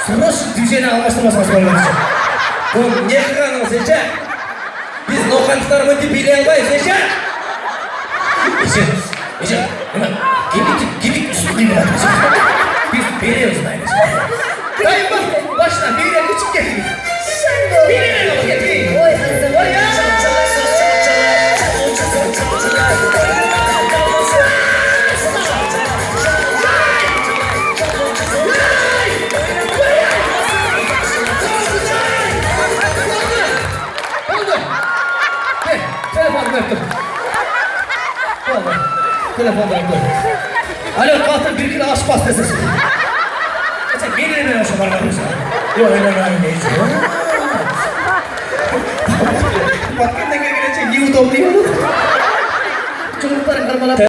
Sırış düzeni almıştırmasınız koyuyoruz. Bu ne kıranınız Ece? Biz nokanlıklarımı dibiyle almayız Ece. Ece, hemen gimik üstü gibi atacağız. Biz veriyoruz aynı şeyi. Dayım bak, başına bir yere küçük getirin. Bir yere getirin. Oy hazır. Oy ya! Telefonu öptüm. Vallahi telefonu öptüm. Alo kalktım bir kilo aşk pastası. Sen gelin mi yaşam arkadaşlar? Yok öyle öyle değil. Bak kendine geri gelecek. Yığı topluyor. Çocukların karmalar.